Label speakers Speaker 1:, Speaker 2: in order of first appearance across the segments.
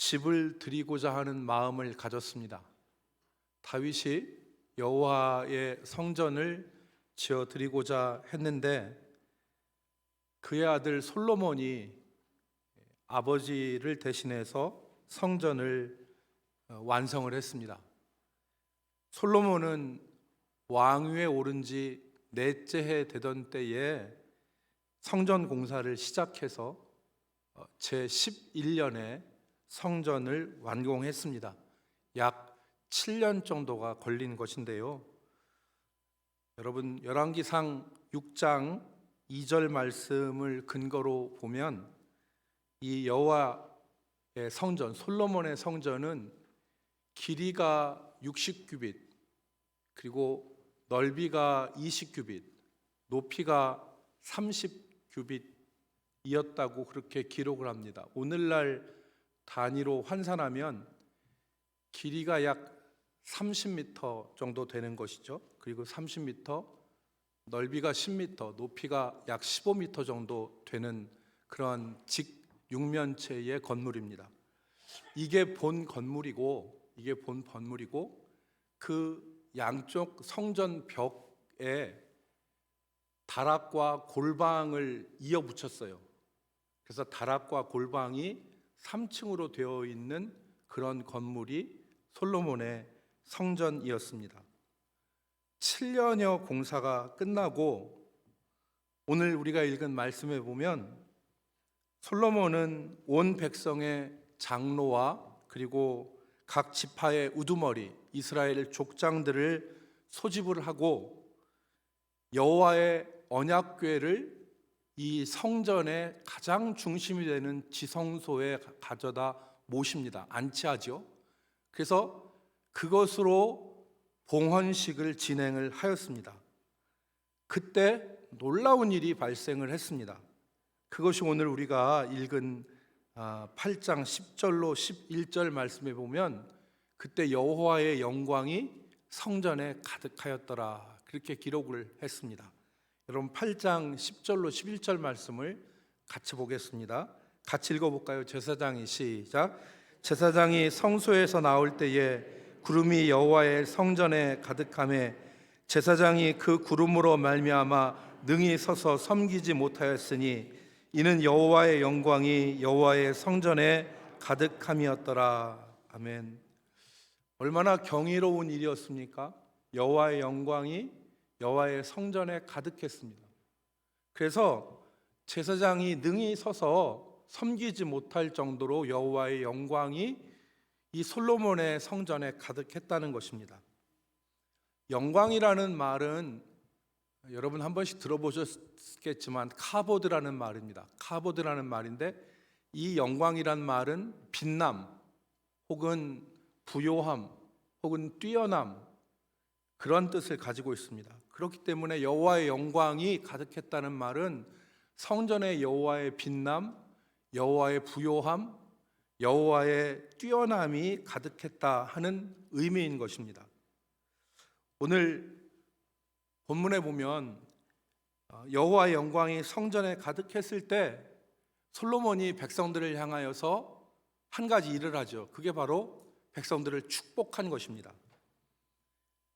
Speaker 1: 집을 드리고자 하는 마음을 가졌습니다. 다윗이 여호와의 성전을 지어 드리고자 했는데 그의 아들 솔로몬이 아버지를 대신해서 성전을 완성을 했습니다. 솔로몬은 왕위에 오른 지 넷째 해 되던 때에 성전 공사를 시작해서 제 11년에 성전을 완공했습니다. 약 7년 정도가 걸린 것인데요. 여러분, 열왕기상 6장 2절 말씀을 근거로 보면 이 여호와의 성전, 솔로몬의 성전은 길이가 60규빗, 그리고 넓이가 20규빗, 높이가 30규빗이었다고 그렇게 기록을 합니다. 오늘날 단위로 환산하면 길이가 약 30m 정도 되는 것이죠. 그리고 30m, 넓이가 10m, 높이가 약 15m 정도 되는 그런 직육면체의 건물입니다. 이게 본 건물이고 그 양쪽 성전 벽에 다락과 골방을 이어 붙였어요. 그래서 다락과 골방이 3층으로 되어 있는 그런 건물이 솔로몬의 성전이었습니다. 7년여 공사가 끝나고 오늘 우리가 읽은 말씀에 보면 솔로몬은 온 백성의 장로와 그리고 각 지파의 우두머리 이스라엘 족장들을 소집을 하고 여호와의 언약궤를 이 성전의 가장 중심이 되는 지성소에 가져다 모십니다. 안치하죠. 그래서 그것으로 봉헌식을 진행을 하였습니다. 그때 놀라운 일이 발생을 했습니다. 그것이 오늘 우리가 읽은 8장 10절로 11절 말씀에 보면 그때 여호와의 영광이 성전에 가득하였더라 그렇게 기록을 했습니다. 여러분 8장 10절로 11절 말씀을 같이 보겠습니다. 같이 읽어볼까요? 제사장이 시작. 제사장이 성소에서 나올 때에 구름이 여호와의 성전에 가득하매 제사장이 그 구름으로 말미암아 능히 서서 섬기지 못하였으니 이는 여호와의 영광이 여호와의 성전에 가득함이었더라. 아멘. 얼마나 경이로운 일이었습니까? 여호와의 영광이 여호와의 성전에 가득했습니다. 그래서 제사장이 능히 서서 섬기지 못할 정도로 여호와의 영광이 이 솔로몬의 성전에 가득했다는 것입니다. 영광이라는 말은 여러분 한 번씩 들어보셨겠지만 카보드라는 말입니다. 카보드라는 말인데 이 영광이란 말은 빛남 혹은 부요함 혹은 뛰어남 그런 뜻을 가지고 있습니다. 그렇기 때문에 여호와의 영광이 가득했다는 말은 성전의 여호와의 빛남, 여호와의 부요함, 여호와의 뛰어남이 가득했다 하는 의미인 것입니다. 오늘 본문에 보면 여호와의 영광이 성전에 가득했을 때 솔로몬이 백성들을 향하여서 한 가지 일을 하죠. 그게 바로 백성들을 축복한 것입니다.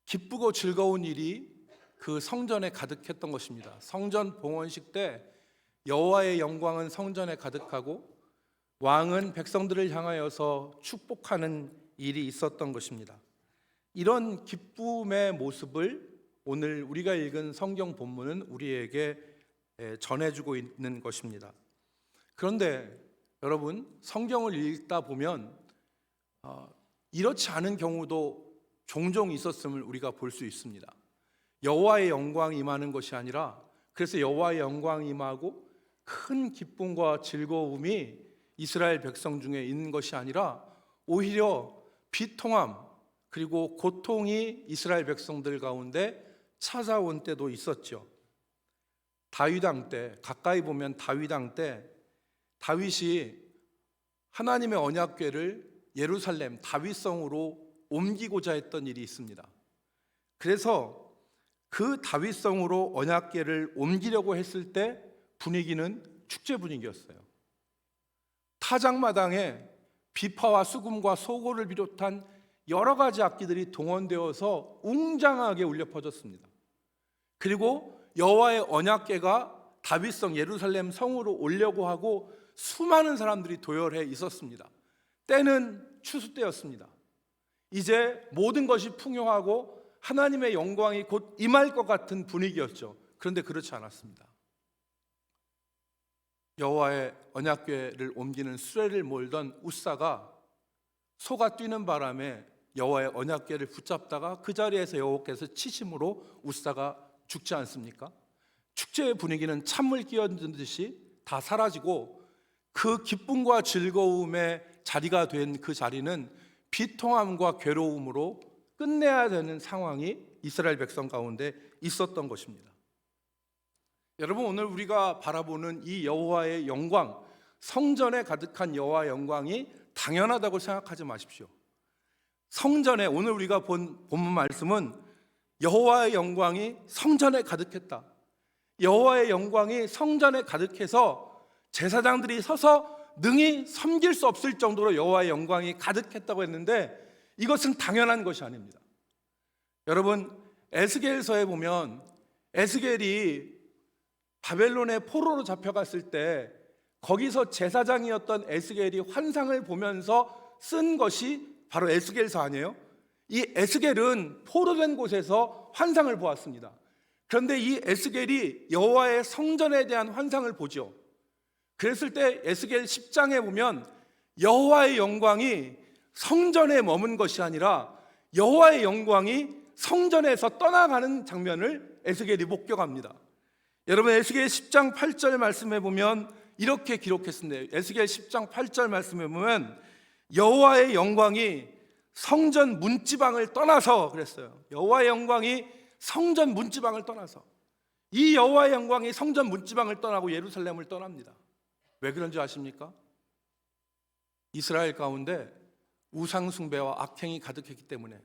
Speaker 1: 기쁘고 즐거운 일이 그 성전에 가득했던 것입니다. 성전 봉헌식 때 여호와의 영광은 성전에 가득하고 왕은 백성들을 향하여서 축복하는 일이 있었던 것입니다. 이런 기쁨의 모습을 오늘 우리가 읽은 성경 본문은 우리에게 전해주고 있는 것입니다. 그런데 여러분, 성경을 읽다 보면 이렇지 않은 경우도 종종 있었음을 우리가 볼 수 있습니다. 여호와의 영광이 임하는 것이 아니라 그래서 여호와의 영광이 임하고 큰 기쁨과 즐거움이 이스라엘 백성 중에 있는 것이 아니라 오히려 비통함 그리고 고통이 이스라엘 백성들 가운데 찾아온 때도 있었죠. 다윗 왕 때, 가까이 보면 다윗 왕 때 다윗이 하나님의 언약궤를 예루살렘 다윗성으로 옮기고자 했던 일이 있습니다. 그래서 그 다윗성으로 언약궤를 옮기려고 했을 때 분위기는 축제 분위기였어요. 타작마당에 비파와 수금과 소고를 비롯한 여러 가지 악기들이 동원되어서 웅장하게 울려 퍼졌습니다. 그리고 여호와의 언약궤가 다윗성 예루살렘 성으로 오려고 하고 수많은 사람들이 도열해 있었습니다. 때는 추수 때였습니다. 이제 모든 것이 풍요하고 하나님의 영광이 곧 임할 것 같은 분위기였죠. 그런데 그렇지 않았습니다. 여호와의 언약궤를 옮기는 수레를 몰던 우사가 소가 뛰는 바람에 여호와의 언약궤를 붙잡다가 그 자리에서 여호와께서 치심으로 우사가 죽지 않습니까? 축제의 분위기는 찬물 끼얹은 듯이 다 사라지고 그 기쁨과 즐거움의 자리가 된 그 자리는 비통함과 괴로움으로 끝내야 되는 상황이 이스라엘 백성 가운데 있었던 것입니다. 여러분, 오늘 우리가 바라보는 이 여호와의 영광, 성전에 가득한 여호와의 영광이 당연하다고 생각하지 마십시오. 성전에, 오늘 우리가 본 본문 말씀은 여호와의 영광이 성전에 가득했다. 여호와의 영광이 성전에 가득해서 제사장들이 서서 능히 섬길 수 없을 정도로 여호와의 영광이 가득했다고 했는데 이것은 당연한 것이 아닙니다. 여러분, 에스겔서에 보면 에스겔이 바벨론의 포로로 잡혀갔을 때 거기서 제사장이었던 에스겔이 환상을 보면서 쓴 것이 바로 에스겔서 아니에요? 이 에스겔은 포로된 곳에서 환상을 보았습니다. 그런데 이 에스겔이 여호와의 성전에 대한 환상을 보죠. 그랬을 때 에스겔 10장에 보면 여호와의 영광이 성전에 머문 것이 아니라 여호와의 영광이 성전에서 떠나가는 장면을 에스겔이 목격합니다. 여러분, 에스겔 10장 8절 말씀에 보면 이렇게 기록했습니다. 에스겔 10장 8절 말씀에 보면 여호와의 영광이 성전 문지방을 떠나서 그랬어요. 여호와의 영광이 성전 문지방을 떠나서, 이 여호와의 영광이 성전 문지방을 떠나고 예루살렘을 떠납니다. 왜 그런지 아십니까? 이스라엘 가운데 우상 숭배와 악행이 가득했기 때문에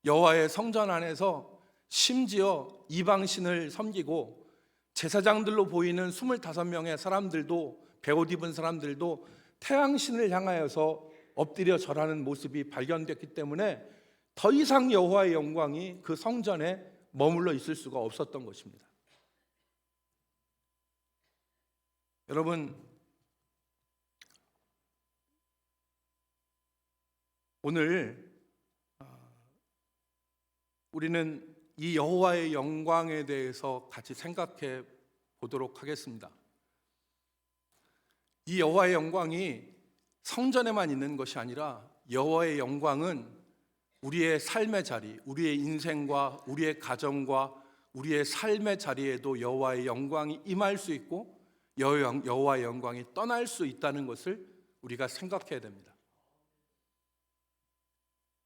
Speaker 1: 여호와의 성전 안에서 심지어 이방신을 섬기고 제사장들로 보이는 25명의 사람들도, 베옷 입은 사람들도 태양신을 향하여서 엎드려 절하는 모습이 발견됐기 때문에 더 이상 여호와의 영광이 그 성전에 머물러 있을 수가 없었던 것입니다. 여러분, 오늘 우리는 이 여호와의 영광에 대해서 같이 생각해 보도록 하겠습니다. 이 여호와의 영광이 성전에만 있는 것이 아니라 여호와의 영광은 우리의 삶의 자리, 우리의 인생과 우리의 가정과 우리의 삶의 자리에도 여호와의 영광이 임할 수 있고 여호와의 영광이 떠날 수 있다는 것을 우리가 생각해야 됩니다.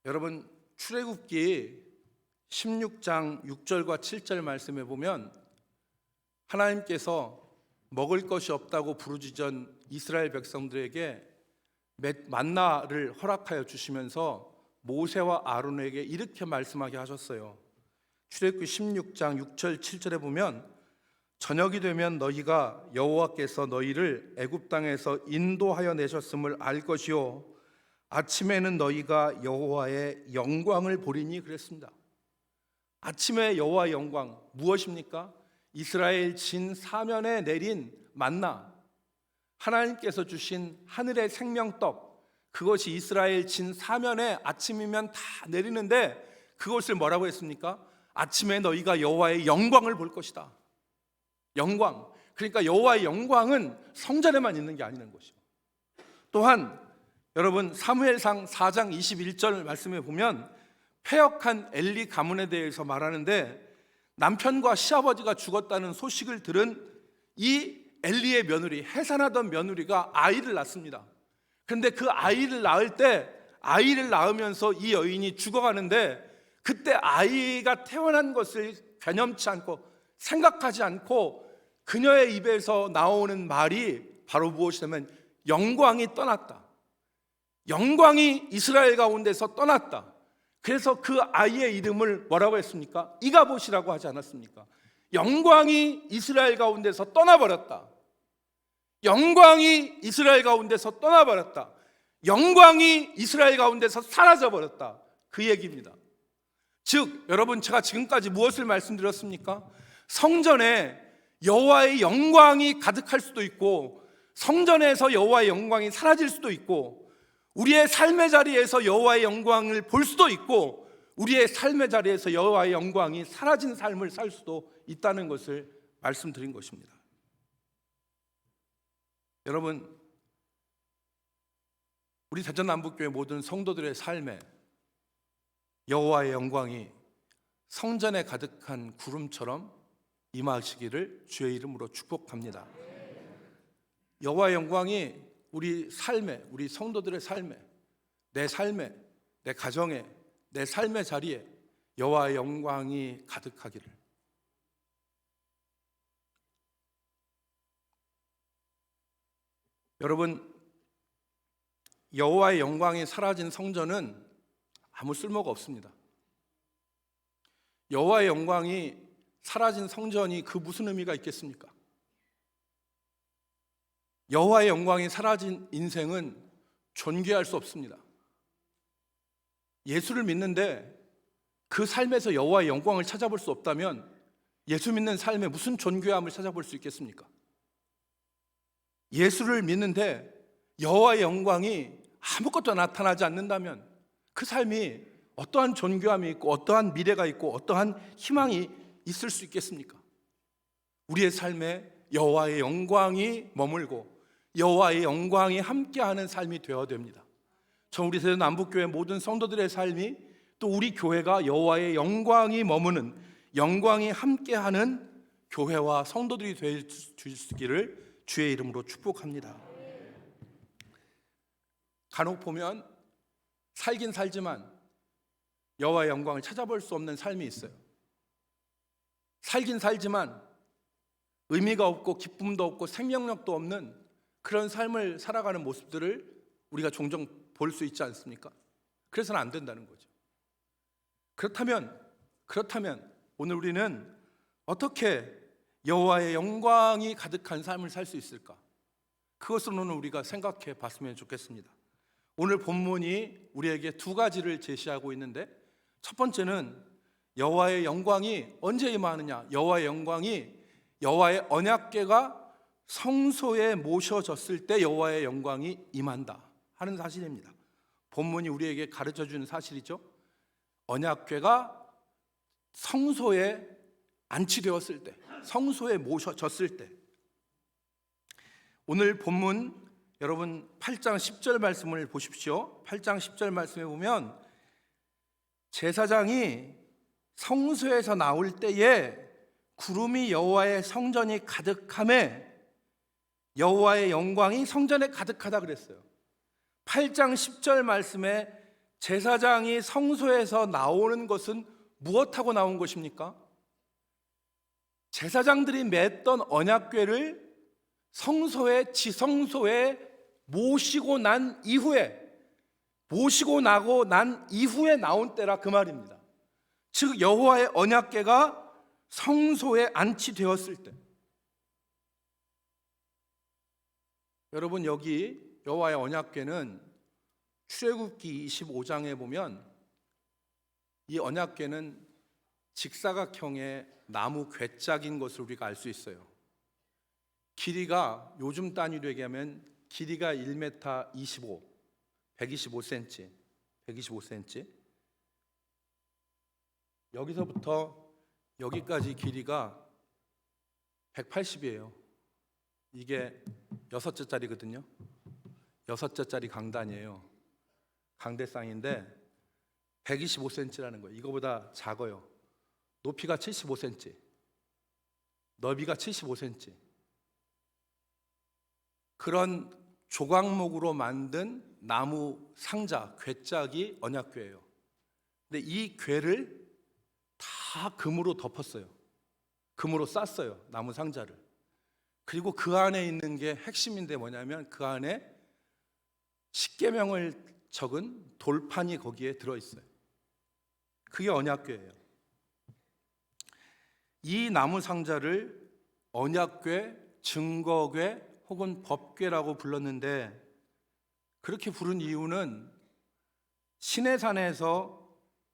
Speaker 1: 여러분, 출애굽기 16장 6절과 7절 말씀에 보면 하나님께서 먹을 것이 없다고 부르짖은 이스라엘 백성들에게 만나를 허락하여 주시면서 모세와 아론에게 이렇게 말씀하게 하셨어요. 출애굽기 16장 6절 7절에 보면 저녁이 되면 너희가 여호와께서 너희를 애굽 땅에서 인도하여 내셨음을 알 것이요 아침에는 너희가 여호와의 영광을 보리니 그랬습니다. 아침에 여호와의 영광 무엇입니까? 이스라엘 진 사면에 내린 만나, 하나님께서 주신 하늘의 생명떡, 그것이 이스라엘 진 사면에 아침이면 다 내리는데 그것을 뭐라고 했습니까? 아침에 너희가 여호와의 영광을 볼 것이다. 영광, 그러니까 여호와의 영광은 성전에만 있는 게 아니는 것이죠. 또한 여러분, 사무엘상 4장 21절 말씀에 보면 패역한 엘리 가문에 대해서 말하는데 남편과 시아버지가 죽었다는 소식을 들은 이 엘리의 며느리, 해산하던 며느리가 아이를 낳습니다. 그런데 그 아이를 낳을 때, 아이를 낳으면서 이 여인이 죽어가는데 그때 아이가 태어난 것을 개념치 않고 생각하지 않고 그녀의 입에서 나오는 말이 바로 무엇이냐면 영광이 떠났다. 영광이 이스라엘 가운데서 떠났다. 그래서 그 아이의 이름을 뭐라고 했습니까? 이가봇이라고 하지 않았습니까? 영광이 이스라엘 가운데서 떠나버렸다. 영광이 이스라엘 가운데서 떠나버렸다. 영광이 이스라엘 가운데서 사라져 버렸다, 그 얘기입니다. 즉 여러분, 제가 지금까지 무엇을 말씀드렸습니까? 성전에 여호와의 영광이 가득할 수도 있고, 성전에서 여호와의 영광이 사라질 수도 있고, 우리의 삶의 자리에서 여호와의 영광을 볼 수도 있고, 우리의 삶의 자리에서 여호와의 영광이 사라진 삶을 살 수도 있다는 것을 말씀드린 것입니다. 여러분, 우리 대전남북교회 모든 성도들의 삶에 여호와의 영광이 성전에 가득한 구름처럼 임하시기를 주의 이름으로 축복합니다. 여호와의 영광이 우리 삶에, 우리 성도들의 삶에, 내 삶에, 내 가정에, 내 삶의 자리에 여호와의 영광이 가득하기를. 여러분, 여호와의 영광이 사라진 성전은 아무 쓸모가 없습니다. 여호와의 영광이 사라진 성전이 그 무슨 의미가 있겠습니까? 여호와의 영광이 사라진 인생은 존귀할 수 없습니다. 예수를 믿는데 그 삶에서 여호와의 영광을 찾아볼 수 없다면 예수 믿는 삶에 무슨 존귀함을 찾아볼 수 있겠습니까? 예수를 믿는데 여호와의 영광이 아무것도 나타나지 않는다면 그 삶이 어떠한 존귀함이 있고, 어떠한 미래가 있고, 어떠한 희망이 있을 수 있겠습니까? 우리의 삶에 여호와의 영광이 머물고 여호와의 영광이 함께하는 삶이 되어야 됩니다. 저 우리 대전남북교회 모든 성도들의 삶이, 또 우리 교회가 여호와의 영광이 머무는, 영광이 함께하는 교회와 성도들이 될 수 있기를 주의 이름으로 축복합니다. 간혹 보면 살긴 살지만 여호와의 영광을 찾아볼 수 없는 삶이 있어요. 살긴 살지만 의미가 없고 기쁨도 없고 생명력도 없는 그런 삶을 살아가는 모습들을 우리가 종종 볼 수 있지 않습니까? 그래서는 안 된다는 거죠. 그렇다면 오늘 우리는 어떻게 여호와의 영광이 가득한 삶을 살 수 있을까? 그것을 오늘 우리가 생각해 봤으면 좋겠습니다. 오늘 본문이 우리에게 두 가지를 제시하고 있는데, 첫 번째는 여호와의 영광이 언제 임하느냐? 여호와의 영광이, 여호와의 언약궤가 성소에 모셔졌을 때 여호와의 영광이 임한다 하는 사실입니다. 본문이 우리에게 가르쳐주는 사실이죠. 언약궤가 성소에 안치되었을 때, 성소에 모셔졌을 때. 오늘 본문 여러분 8장 10절 말씀을 보십시오. 8장 10절 말씀에 보면 제사장이 성소에서 나올 때에 구름이 여호와의 성전이 가득함에 여호와의 영광이 성전에 가득하다 그랬어요. 8장 10절 말씀에 제사장이 성소에서 나오는 것은 무엇하고 나온 것입니까? 제사장들이 맸던 언약궤를 성소에, 지성소에 모시고 난 이후에 나온 때라 그 말입니다. 즉 여호와의 언약궤가 성소에 안치되었을 때. 여러분, 여기 여호와의 언약궤는 출애굽기 25장에 보면 이 언약궤는 직사각형의 나무 궤짝인 것을 우리가 알 수 있어요. 길이가 요즘 단위로 얘기하면 길이가 1m 25, 125cm. 여기서부터 여기까지 길이가 180이에요. 이게 6자짜리거든요. 6자짜리 강단이에요. 강대상인데 125cm라는 거예요. 이거보다 작아요. 높이가 75cm, 너비가 75cm. 그런 조각목으로 만든 나무 상자, 궤짝이 언약궤예요. 근데 이 궤를 다 금으로 덮었어요. 금으로 쌌어요, 나무 상자를. 그리고 그 안에 있는 게 핵심인데 뭐냐면 그 안에 십계명을 적은 돌판이 거기에 들어있어요. 그게 언약궤예요. 이 나무 상자를 언약궤, 증거궤 혹은 법궤라고 불렀는데, 그렇게 부른 이유는 시내산에서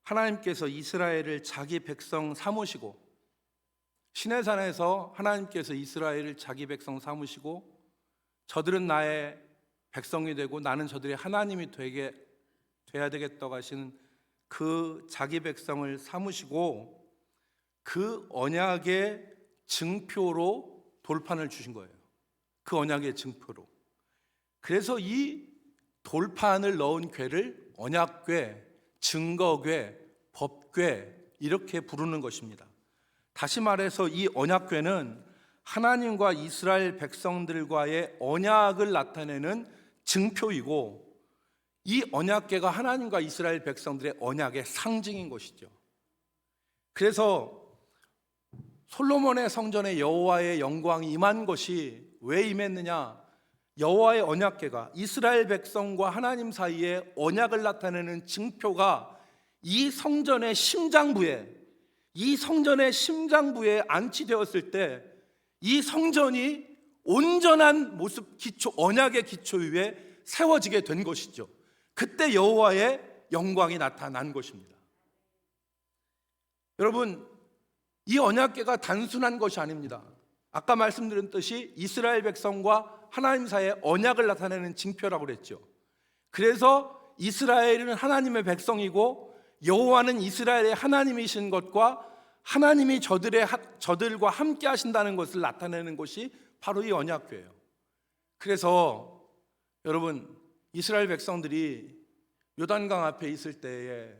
Speaker 1: 하나님께서 이스라엘을 자기 백성 삼으시고, 시내산에서 하나님께서 이스라엘을 자기 백성 삼으시고 저들은 나의 백성이 되고 나는 저들의 하나님이 돼야 되겠다고 하시는 그 자기 백성을 삼으시고 그 언약의 증표로 돌판을 주신 거예요. 그 언약의 증표로. 그래서 이 돌판을 넣은 궤를 언약궤, 증거궤, 법궤 이렇게 부르는 것입니다. 다시 말해서 이 언약궤는 하나님과 이스라엘 백성들과의 언약을 나타내는 증표이고, 이 언약궤가 하나님과 이스라엘 백성들의 언약의 상징인 것이죠. 그래서 솔로몬의 성전에 여호와의 영광이 임한 것이 왜 임했느냐? 여호와의 언약궤가 이스라엘 백성과 하나님 사이의 언약을 나타내는 증표가 이 성전의 심장부에 안치되었을 때 이 성전이 온전한 모습, 기초, 언약의 기초 위에 세워지게 된 것이죠. 그때 여호와의 영광이 나타난 것입니다. 여러분, 이 언약궤가 단순한 것이 아닙니다. 아까 말씀드렸듯이 이스라엘 백성과 하나님 사이의 언약을 나타내는 징표라고 그랬죠. 그래서 이스라엘은 하나님의 백성이고 여호와는 이스라엘의 하나님이신 것과 하나님이 저들과 함께 하신다는 것을 나타내는 것이 바로 이 언약궤예요. 그래서 여러분, 이스라엘 백성들이 요단강 앞에 있을 때에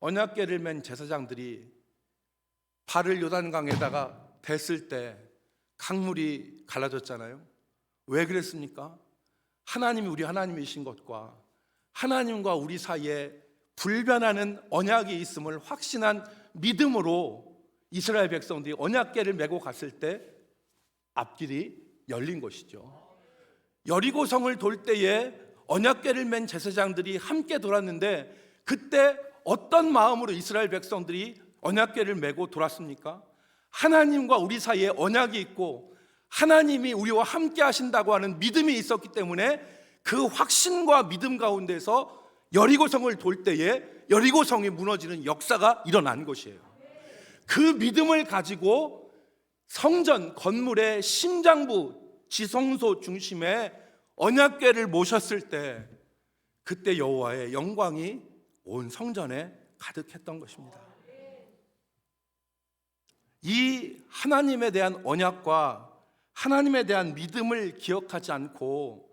Speaker 1: 언약궤를 맨 제사장들이 발을 요단강에다가 댔을 때 강물이 갈라졌잖아요. 왜 그랬습니까? 하나님이 우리 하나님이신 것과 하나님과 우리 사이에 불변하는 언약이 있음을 확신한 믿음으로 이스라엘 백성들이 언약궤를 메고 갔을 때 앞길이 열린 것이죠. 여리고성을 돌 때에 언약궤를 맨 제사장들이 함께 돌았는데 그때 어떤 마음으로 이스라엘 백성들이 언약궤를 메고 돌았습니까? 하나님과 우리 사이에 언약이 있고 하나님이 우리와 함께 하신다고 하는 믿음이 있었기 때문에 그 확신과 믿음 가운데서 여리고성을 돌 때에 여리고성이 무너지는 역사가 일어난 것이에요. 그 믿음을 가지고 성전 건물의 심장부 지성소 중심에 언약궤를 모셨을 때 그때 여호와의 영광이 온 성전에 가득했던 것입니다. 이 하나님에 대한 언약과 하나님에 대한 믿음을 기억하지 않고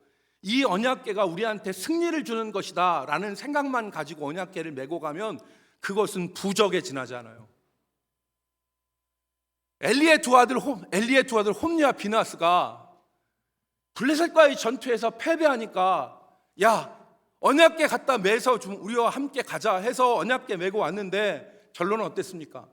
Speaker 1: 이 언약궤가 우리한테 승리를 주는 것이다 라는 생각만 가지고 언약궤를 메고 가면 그것은 부적에 지나지 않아요. 엘리의 두 아들 홈리와 비나스가 블레셋과의 전투에서 패배하니까 야, 언약궤 갖다 매서 좀 우리와 함께 가자 해서 언약궤 메고 왔는데 결론은 어땠습니까?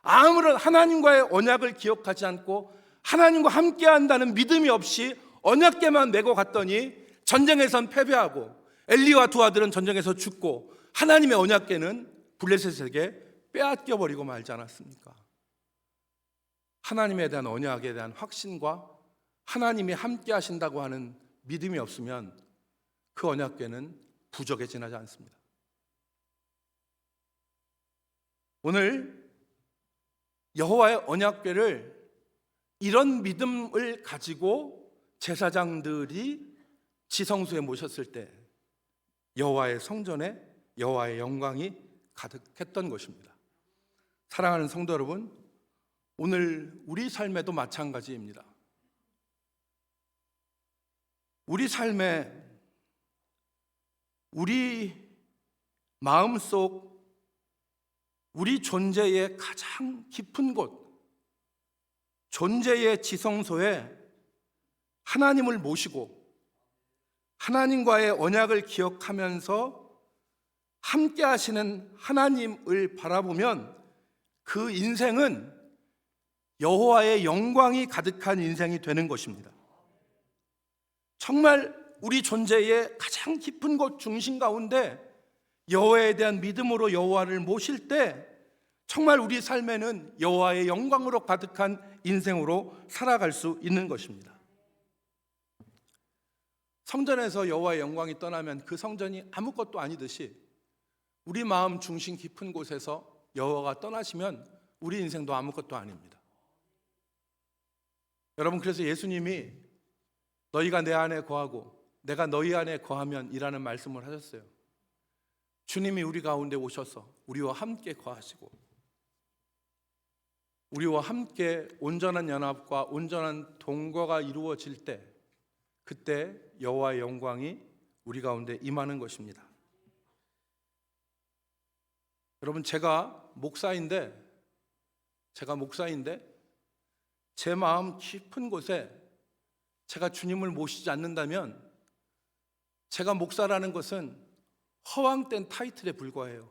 Speaker 1: 아무런 하나님과의 언약을 기억하지 않고 하나님과 함께 한다는 믿음이 없이 언약궤만 메고 갔더니 전쟁에선 패배하고 엘리와 두 아들은 전쟁에서 죽고 하나님의 언약궤는 블레셋에게 빼앗겨 버리고 말지 않았습니까? 하나님에 대한 언약에 대한 확신과 하나님이 함께 하신다고 하는 믿음이 없으면 그 언약궤는 부적에 지나지 않습니다. 오늘 여호와의 언약궤를 이런 믿음을 가지고 제사장들이 지성소에 모셨을 때 여호와의 성전에 여호와의 영광이 가득했던 것입니다. 사랑하는 성도 여러분, 오늘 우리 삶에도 마찬가지입니다. 우리 삶에 우리 마음속 우리 존재의 가장 깊은 곳, 존재의 지성소에 하나님을 모시고 하나님과의 언약을 기억하면서 함께 하시는 하나님을 바라보면 그 인생은 여호와의 영광이 가득한 인생이 되는 것입니다. 정말 우리 존재의 가장 깊은 곳 중심 가운데 여호와에 대한 믿음으로 여호와를 모실 때 정말 우리 삶에는 여호와의 영광으로 가득한 인생으로 살아갈 수 있는 것입니다. 성전에서 여호와의 영광이 떠나면 그 성전이 아무것도 아니듯이 우리 마음 중심 깊은 곳에서 여호와가 떠나시면 우리 인생도 아무것도 아닙니다. 여러분, 그래서 예수님이 너희가 내 안에 거하고 내가 너희 안에 거하면 이라는 말씀을 하셨어요. 주님이 우리 가운데 오셔서 우리와 함께 거하시고 우리와 함께 온전한 연합과 온전한 동거가 이루어질 때, 그때 여호와의 영광이 우리 가운데 임하는 것입니다. 여러분, 제가 목사인데 제 마음 깊은 곳에 제가 주님을 모시지 않는다면 제가 목사라는 것은 허황된 타이틀에 불과해요.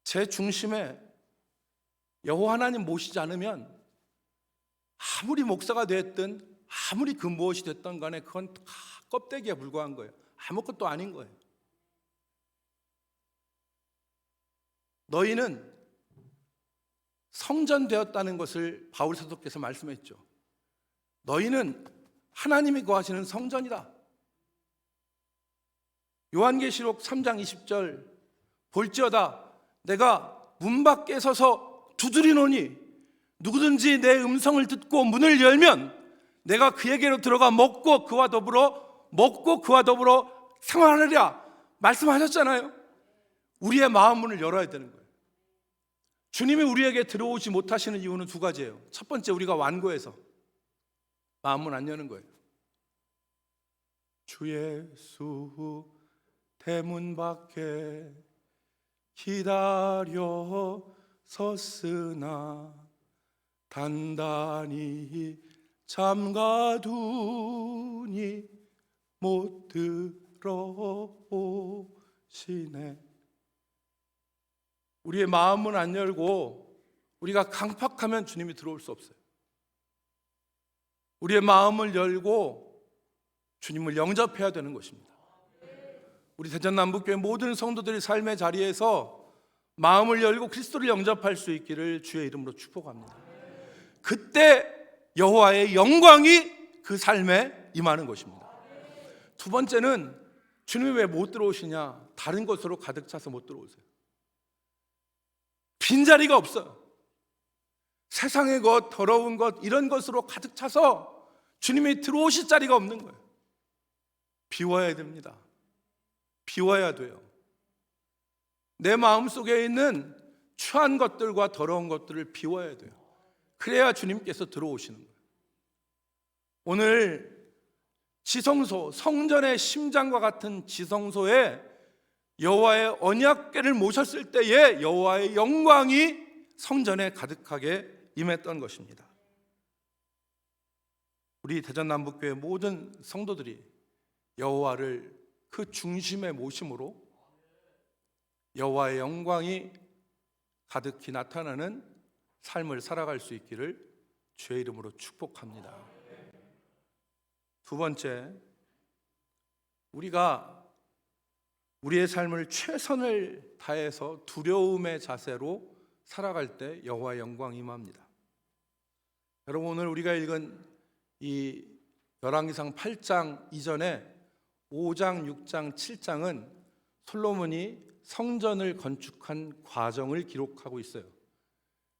Speaker 1: 제 중심에 여호와 하나님 모시지 않으면 아무리 목사가 됐든 아무리 그 무엇이 됐던 간에 그건 다 껍데기에 불과한 거예요. 아무것도 아닌 거예요. 너희는 성전되었다는 것을 바울 사도께서 말씀했죠. 너희는 하나님이 거하시는 성전이다. 요한계시록 3장 20절 볼지어다 내가 문 밖에 서서 두드리노니 누구든지 내 음성을 듣고 문을 열면 내가 그에게로 들어가 먹고 그와 더불어 생활하리라 말씀하셨잖아요. 우리의 마음 문을 열어야 되는 거예요. 주님이 우리에게 들어오지 못하시는 이유는 두 가지예요. 첫 번째, 우리가 완고해서 마음 문 안 여는 거예요. 주 예수 대문 밖에 기다려 섰으나 단단히 잠가두니 못 들어오시네. 우리의 마음은 안 열고 우리가 강팍하면 주님이 들어올 수 없어요. 우리의 마음을 열고 주님을 영접해야 되는 것입니다. 우리 대전남북교회 모든 성도들이 삶의 자리에서 마음을 열고 그리스도를 영접할 수 있기를 주의 이름으로 축복합니다. 그때 여호와의 영광이 그 삶에 임하는 것입니다. 두 번째는 주님이 왜 못 들어오시냐? 다른 것으로 가득 차서 못 들어오세요. 빈자리가 없어요. 세상의 것, 더러운 것, 이런 것으로 가득 차서 주님이 들어오실 자리가 없는 거예요. 비워야 됩니다. 비워야 돼요. 내 마음속에 있는 추한 것들과 더러운 것들을 비워야 돼요. 그래야 주님께서 들어오시는 거예요. 오늘 지성소, 성전의 심장과 같은 지성소에 여호와의 언약궤를 모셨을 때에 여호와의 영광이 성전에 가득하게 임했던 것입니다. 우리 대전남북교회 모든 성도들이 여호와를 그 중심에 모심으로 여호와의 영광이 가득히 나타나는 삶을 살아갈 수 있기를 주의 이름으로 축복합니다. 두 번째, 우리가 우리의 삶을 최선을 다해서 두려움의 자세로 살아갈 때 여호와의 영광이 임합니다. 여러분, 오늘 우리가 읽은 이 열왕기상 8장 이전에 5장, 6장, 7장은 솔로몬이 성전을 건축한 과정을 기록하고 있어요.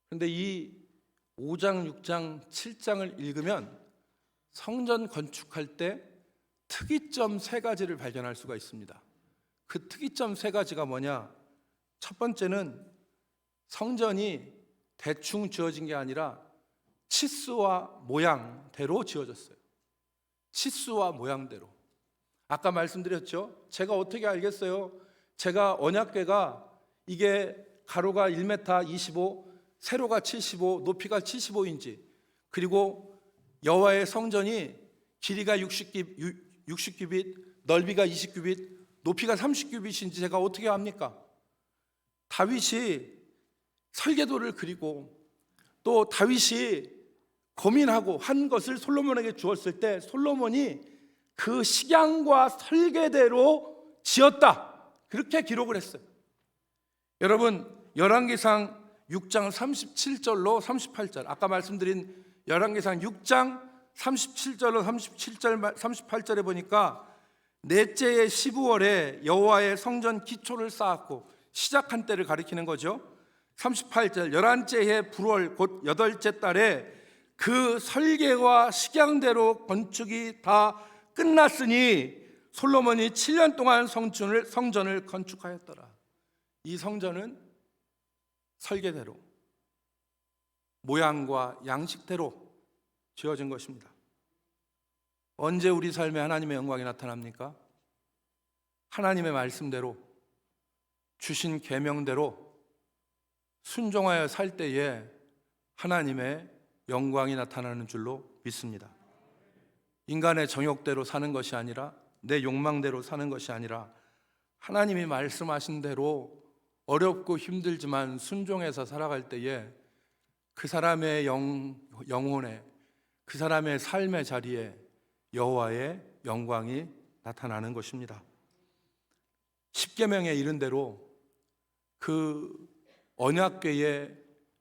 Speaker 1: 그런데 이 5장, 6장, 7장을 읽으면 성전 건축할 때 특이점 세 가지를 발견할 수가 있습니다. 그 특이점 세 가지가 뭐냐? 첫 번째는 성전이 대충 지어진 게 아니라 치수와 모양대로 지어졌어요. 치수와 모양대로. 아까 말씀드렸죠? 제가 어떻게 알겠어요? 제가 언약궤가 이게 가로가 1m 25, 세로가 75, 높이가 75인지, 그리고 여호와의 성전이 길이가 60규빗, 넓이가 20규빗, 높이가 30규빗인지 제가 어떻게 합니까? 다윗이 설계도를 그리고 또 다윗이 고민하고 한 것을 솔로몬에게 주었을 때 솔로몬이 그 식양과 설계대로 지었다, 그렇게 기록을 했어요. 여러분, 열왕기상 6장 37절로 38절, 아까 말씀드린 열왕기상 6장 38절에 보니까 넷째의 12월에 여호와의 성전 기초를 쌓았고, 시작한 때를 가리키는 거죠. 38절, 11째 불월 곧 8째 달에 그 설계와 식양대로 건축이 다 끝났으니 솔로몬이 7년 동안 성전을 건축하였더라. 이 성전은 설계대로, 모양과 양식대로 지어진 것입니다. 언제 우리 삶에 하나님의 영광이 나타납니까? 하나님의 말씀대로, 주신 계명대로 순종하여 살 때에 하나님의 영광이 나타나는 줄로 믿습니다. 인간의 정욕대로 사는 것이 아니라, 내 욕망대로 사는 것이 아니라, 하나님이 말씀하신 대로 어렵고 힘들지만 순종해서 살아갈 때에 그 사람의 영혼에, 그 사람의 삶의 자리에 여호와의 영광이 나타나는 것입니다. 십계명에 이른 대로 그 언약궤의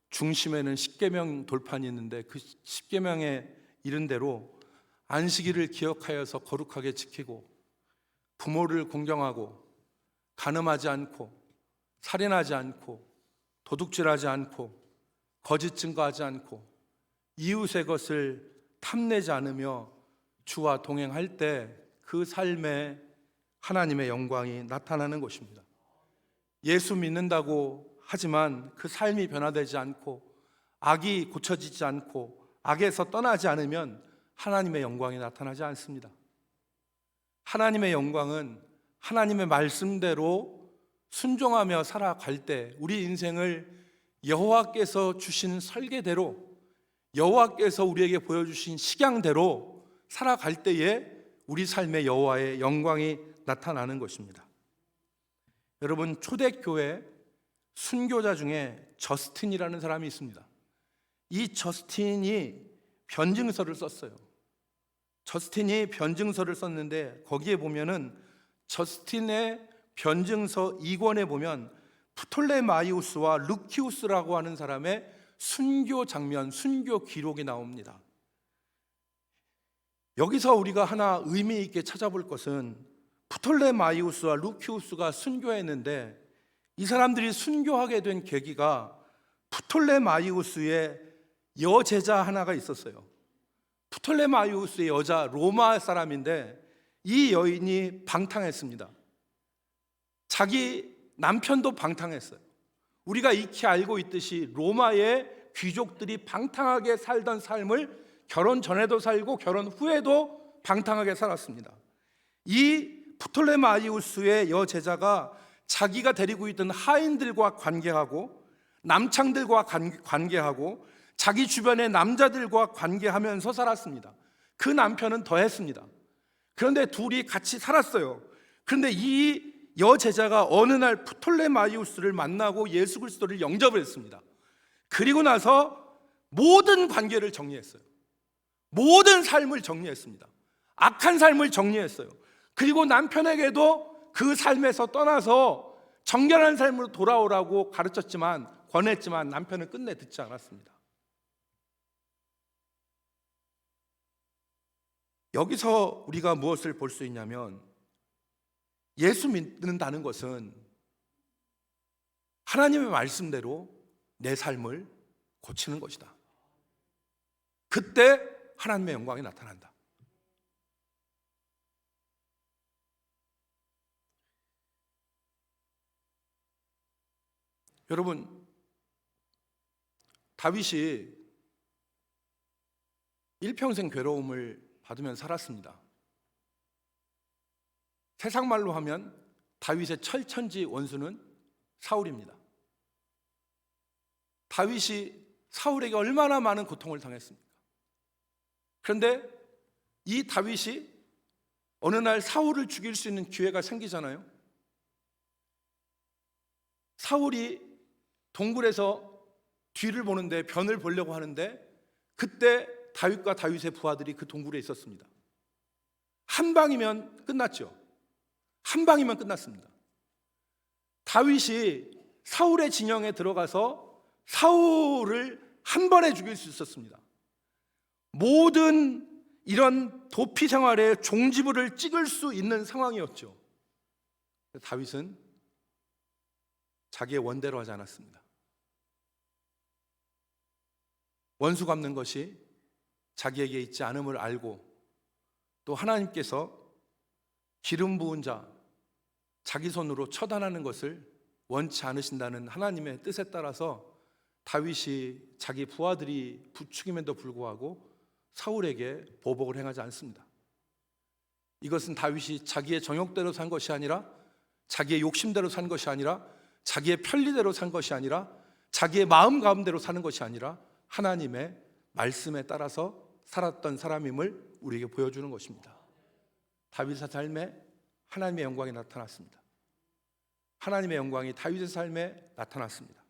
Speaker 1: 중심에는 십계명 돌판이 있는데, 그 십계명에 이른 대로 안식일을 기억하여서 거룩하게 지키고, 부모를 공경하고, 간음하지 않고, 살인하지 않고, 도둑질하지 않고, 거짓 증거하지 않고, 이웃의 것을 탐내지 않으며 주와 동행할 때 그 삶에 하나님의 영광이 나타나는 것입니다. 예수 믿는다고 하지만 그 삶이 변화되지 않고, 악이 고쳐지지 않고, 악에서 떠나지 않으면 하나님의 영광이 나타나지 않습니다. 하나님의 영광은 하나님의 말씀대로 순종하며 살아갈 때, 우리 인생을 여호와께서 주신 설계대로, 여호와께서 우리에게 보여주신 식양대로 살아갈 때에 우리 삶에 여호와의 영광이 나타나는 것입니다. 여러분, 초대교회 순교자 중에 저스틴이라는 사람이 있습니다. 이 저스틴이 변증서를 썼어요. 저스틴이 변증서를 썼는데, 거기에 보면은 저스틴의 변증서 2권에 보면 프톨레마이우스와 루키우스라고 하는 사람의 순교 장면, 순교 기록이 나옵니다. 여기서 우리가 하나 의미 있게 찾아볼 것은, 프톨레마이우스와 루키우스가 순교했는데 이 사람들이 순교하게 된 계기가 프톨레마이우스의 여제자 하나가 있었어요. 프톨레마이우스의 여자, 로마 사람인데 이 여인이 방탕했습니다. 자기 남편도 방탕했어요. 우리가 익히 알고 있듯이 로마의 귀족들이 방탕하게 살던 삶을 결혼 전에도 살고 결혼 후에도 방탕하게 살았습니다. 이 프톨레마이우스의 여제자가 자기가 데리고 있던 하인들과 관계하고, 남창들과 관계하고, 자기 주변의 남자들과 관계하면서 살았습니다. 그 남편은 더했습니다. 그런데 둘이 같이 살았어요. 그런데 이 여제자가 어느 날 프톨레마이우스를 만나고 예수 그리스도를 영접을 했습니다. 그리고 나서 모든 관계를 정리했어요. 모든 삶을 정리했습니다. 악한 삶을 정리했어요. 그리고 남편에게도 그 삶에서 떠나서 정결한 삶으로 돌아오라고 가르쳤지만, 권했지만 남편은 끝내 듣지 않았습니다. 여기서 우리가 무엇을 볼 수 있냐면, 예수 믿는다는 것은 하나님의 말씀대로 내 삶을 고치는 것이다. 그때 하나님의 영광이 나타난다. 여러분, 다윗이 일평생 괴로움을 받으면서 살았습니다. 세상 말로 하면 다윗의 철천지 원수는 사울입니다. 다윗이 사울에게 얼마나 많은 고통을 당했습니까? 그런데 이 다윗이 어느 날 사울을 죽일 수 있는 기회가 생기잖아요. 사울이 동굴에서 뒤를 보는데, 변을 보려고 하는데, 그때 다윗과 다윗의 부하들이 그 동굴에 있었습니다. 한 방이면 끝났죠. 한 방이면 끝났습니다. 다윗이 사울의 진영에 들어가서 사울을 한 번에 죽일 수 있었습니다. 모든 이런 도피 생활에 종지부를 찍을 수 있는 상황이었죠. 다윗은 자기의 원대로 하지 않았습니다. 원수 갚는 것이 자기에게 있지 않음을 알고, 또 하나님께서 기름 부은 자 자기 손으로 처단하는 것을 원치 않으신다는 하나님의 뜻에 따라서 다윗이 자기 부하들이 부추김에도 불구하고 사울에게 보복을 행하지 않습니다. 이것은 다윗이 자기의 정욕대로 산 것이 아니라, 자기의 욕심대로 산 것이 아니라, 자기의 편리대로 산 것이 아니라, 자기의 마음 가운데로 사는 것이 아니라 하나님의 말씀에 따라서 살았던 사람임을 우리에게 보여주는 것입니다. 다윗의 삶에 하나님의 영광이 나타났습니다. 하나님의 영광이 다윗의 삶에 나타났습니다.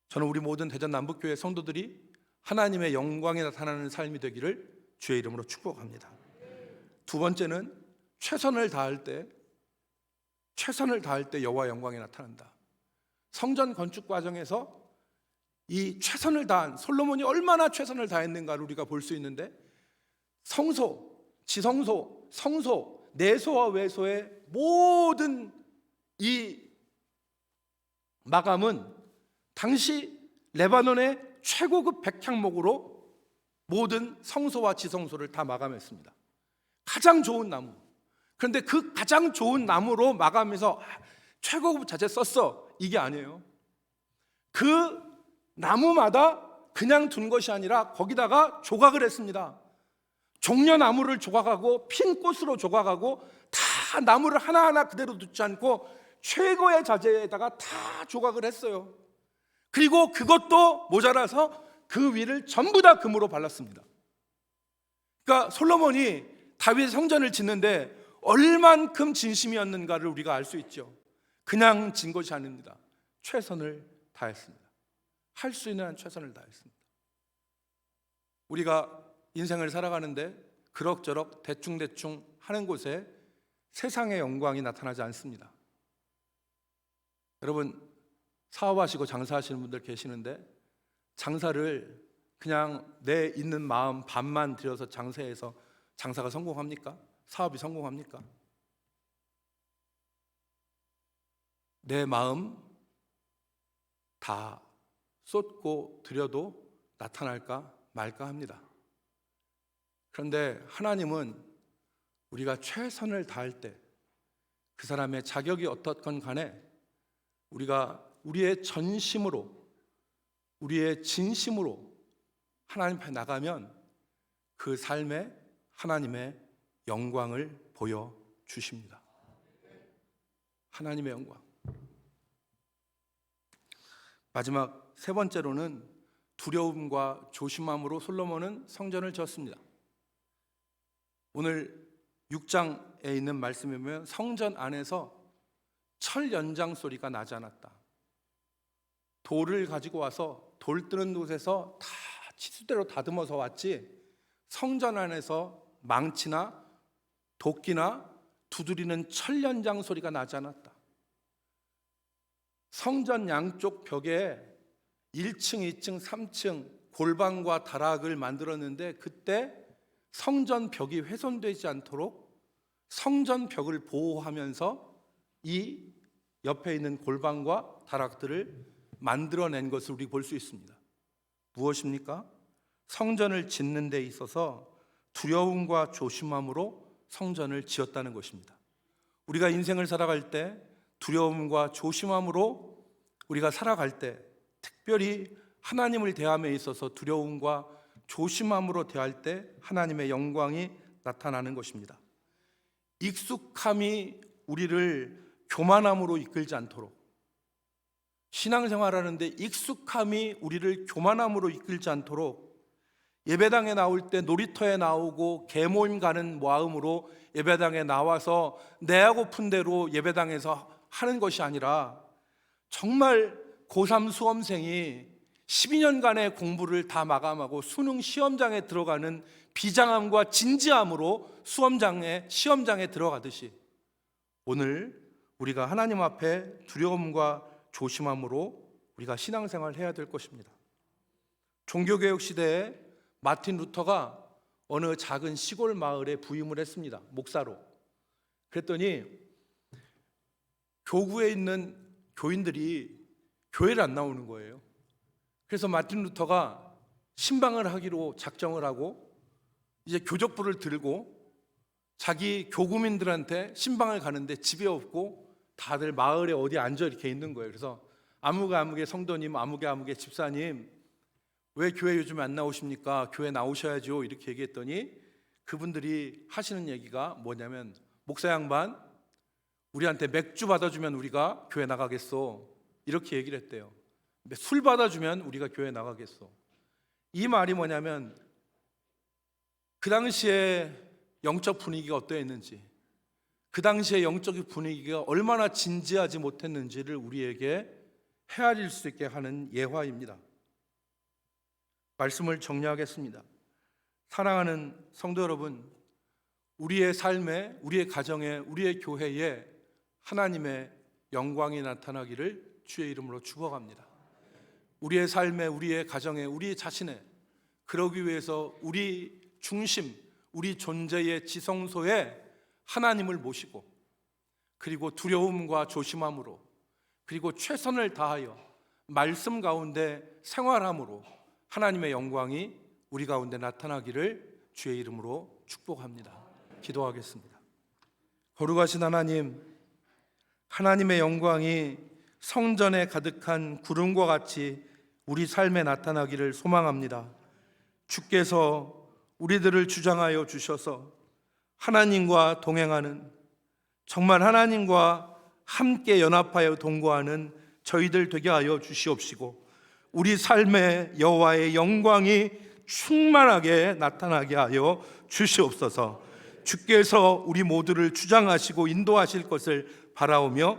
Speaker 1: 저는 우리 모든 대전 남북교회 성도들이 하나님의 영광이 나타나는 삶이 되기를 주의 이름으로 축복합니다. 두 번째는 최선을 다할 때 여호와의 영광이 나타난다. 성전 건축 과정에서 이 최선을 다한 솔로몬이 얼마나 최선을 다했는가를 우리가 볼 수 있는데, 성소, 지성소, 성소, 내소와 외소의 모든 이 마감은 당시 레바논의 최고급 백향목으로 모든 성소와 지성소를 다 마감했습니다. 가장 좋은 나무. 그런데 그 가장 좋은 나무로 마감해서 최고급 자재 썼어, 이게 아니에요. 그 나무마다 그냥 둔 것이 아니라 거기다가 조각을 했습니다. 종려나무를 조각하고 핀 꽃으로 조각하고 다 나무를 하나하나 그대로 두지 않고 최고의 자재에다가 다 조각을 했어요. 그리고 그것도 모자라서 그 위를 전부 다 금으로 발랐습니다. 그러니까 솔로몬이 다윗의 성전을 짓는데 얼만큼 진심이었는가를 우리가 알 수 있죠. 그냥 진 것이 아닙니다. 최선을 다했습니다. 할 수 있는 한 최선을 다했습니다. 우리가 인생을 살아가는데 그럭저럭 대충대충 하는 곳에 세상의 영광이 나타나지 않습니다. 여러분, 사업하시고 장사하시는 분들 계시는데 장사를 그냥 내 있는 마음 반만 들여서 장사해서 장사가 성공합니까? 사업이 성공합니까? 내 마음 다 쏟고 들여도 나타날까 말까 합니다. 그런데 하나님은 우리가 최선을 다할 때 그 사람의 자격이 어떻건 간에 우리가 우리의 전심으로, 우리의 진심으로 하나님 앞에 나가면 그 삶에 하나님의 영광을 보여주십니다. 하나님의 영광. 마지막 세 번째로는 두려움과 조심함으로 솔로몬은 성전을 지었습니다. 오늘 6장에 있는 말씀에 보면 성전 안에서 철 연장 소리가 나지 않았다. 돌을 가지고 와서 돌 뜨는 곳에서 다 치수대로 다듬어서 왔지 성전 안에서 망치나 도끼나 두드리는 철 연장 소리가 나지 않았다. 성전 양쪽 벽에 1층, 2층, 3층 골방과 다락을 만들었는데 그때 성전 벽이 훼손되지 않도록 성전 벽을 보호하면서 이 옆에 있는 골방과 다락들을 만들어낸 것을 우리 볼 수 있습니다. 무엇입니까? 성전을 짓는 데 있어서 두려움과 조심함으로 성전을 지었다는 것입니다. 우리가 인생을 살아갈 때 두려움과 조심함으로 우리가 살아갈 때, 특별히 하나님을 대함에 있어서 두려움과 조심함으로 대할 때 하나님의 영광이 나타나는 것입니다. 익숙함이 우리를 교만함으로 이끌지 않도록, 신앙생활하는데 익숙함이 우리를 교만함으로 이끌지 않도록 예배당에 나올 때 놀이터에 나오고 개모임 가는 마음으로 예배당에 나와서 내 하고픈 대로 예배당에서 하는 것이 아니라 정말 고3 수험생이 12년간의 공부를 다 마감하고 수능 시험장에 들어가는 비장함과 진지함으로 시험장에 들어가듯이 오늘 우리가 하나님 앞에 두려움과 조심함으로 우리가 신앙생활을 해야 될 것입니다. 종교개혁 시대에 마틴 루터가 어느 작은 시골 마을에 부임을 했습니다. 목사로. 그랬더니 교구에 있는 교인들이 교회를 안 나오는 거예요. 그래서 마틴 루터가 신방을 하기로 작정을 하고 이제 교적부를 들고 자기 교구민들한테 신방을 가는데 집이 없고 다들 마을에 어디 앉아 이렇게 있는 거예요. 그래서 아무개 성도님, 아무개 집사님, 왜 교회 요즘 안 나오십니까? 교회 나오셔야죠. 이렇게 얘기했더니 그분들이 하시는 얘기가 뭐냐면, 목사 양반, 우리한테 맥주 받아주면 우리가 교회 나가겠어. 이렇게 얘기를 했대요. 술 받아주면 우리가 교회 나가겠어. 이 말이 뭐냐면, 그 당시에 영적 분위기가 어떠했는지, 그 당시에 영적 분위기가 얼마나 진지하지 못했는지를 우리에게 헤아릴 수 있게 하는 예화입니다. 말씀을 정리하겠습니다. 사랑하는 성도 여러분, 우리의 삶에, 우리의 가정에, 우리의 교회에 하나님의 영광이 나타나기를 주의 이름으로 축원합니다. 우리의 삶에, 우리의 가정에, 우리 자신에, 그러기 위해서 우리 중심, 우리 존재의 지성소에 하나님을 모시고, 그리고 두려움과 조심함으로, 그리고 최선을 다하여 말씀 가운데 생활함으로 하나님의 영광이 우리 가운데 나타나기를 주의 이름으로 축복합니다. 기도하겠습니다. 거룩하신 하나님, 하나님의 영광이 성전에 가득한 구름과 같이 우리 삶에 나타나기를 소망합니다. 주께서 우리들을 주장하여 주셔서 하나님과 동행하는, 정말 하나님과 함께 연합하여 동거하는 저희들 되게 하여 주시옵시고, 우리 삶에 여호와의 영광이 충만하게 나타나게 하여 주시옵소서. 주께서 우리 모두를 주장하시고 인도하실 것을 바라오며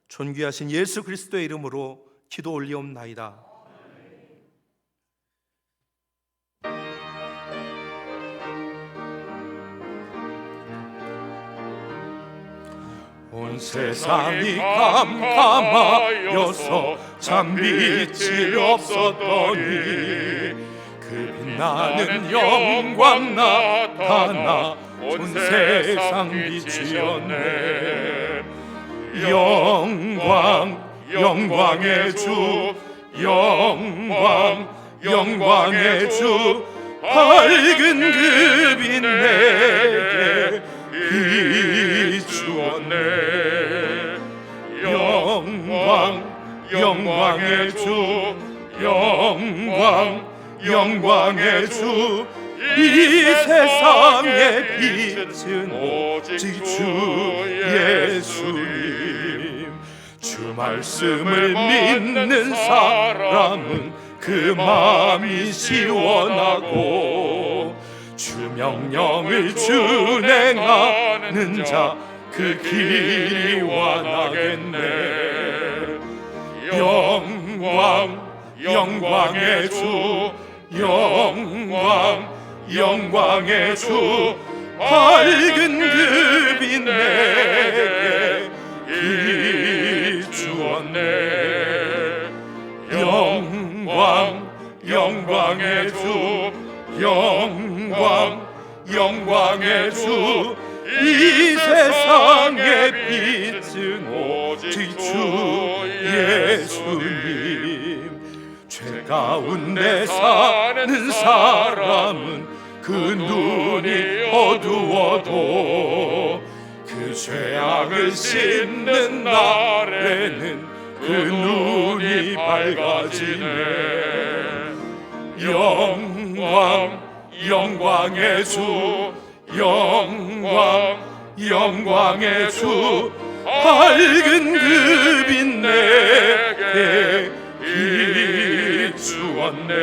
Speaker 1: 존귀하신 예수 그리스도의 이름으로 기도 올리옵나이다.
Speaker 2: 온 세상이 캄캄하여서 잠빛이 없었더니 그 빛나는 영광 나타나 온 세상 빛이었네. 영광의 주, 영광의 주, 밝은 그 빛 내게 비추었네. 영광의 주, 영광의 주, 이 세상의 빛은 오직 주 예수님. 주 말씀을 믿는 사람은 그 마음이 시원하고, 주 명령을 준행하는 자 그 길이 완하겠네. 영광의 주, 영광의 주, 밝은 그 빛 내게 비추었네. 영광의 주, 영광의 주, 이 세상의 빛은 오직 주 예수님. 죄 가운데 사는 사람은 그 눈이 어두워도 그 죄악을 씻는 날에는 그 눈이 밝아지네. 영광의 주, 영광의 주, 밝은 그 빛 내게 비추었네.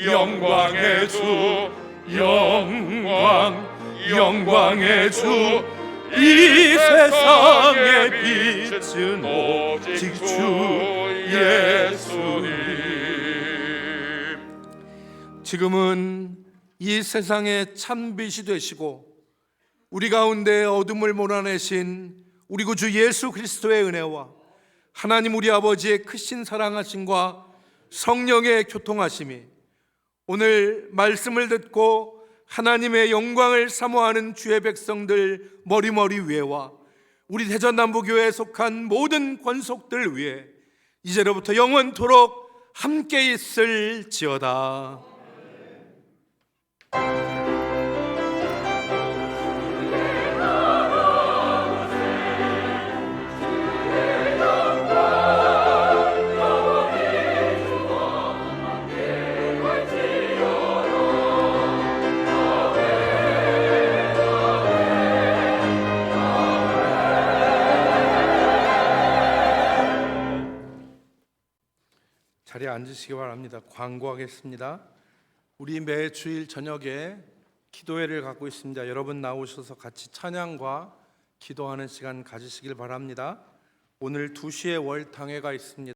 Speaker 2: 영광의 주, 영광의 주, 이 세상의 빛은 오직 주 예수님.
Speaker 1: 지금은 이 세상의 찬빛이 되시고 우리 가운데 어둠을 몰아내신 우리 구주 예수 그리스도의 은혜와 하나님 우리 아버지의 크신 사랑하심과 성령의 교통하심이 오늘 말씀을 듣고 하나님의 영광을 사모하는 주의 백성들 머리머리 위에와 우리 대전남부교회에 속한 모든 권속들 위에 이제로부터 영원토록 함께 있을지어다. 자리에 앉으시기 바랍니다. 광고하겠습니다. 우리 매 주일 저녁에 기도회를 갖고 있습니다. 여러분 나오셔서 같이 찬양과 기도하는 시간 가지시길 바랍니다. 오늘 2시에 월당회가 있습니다.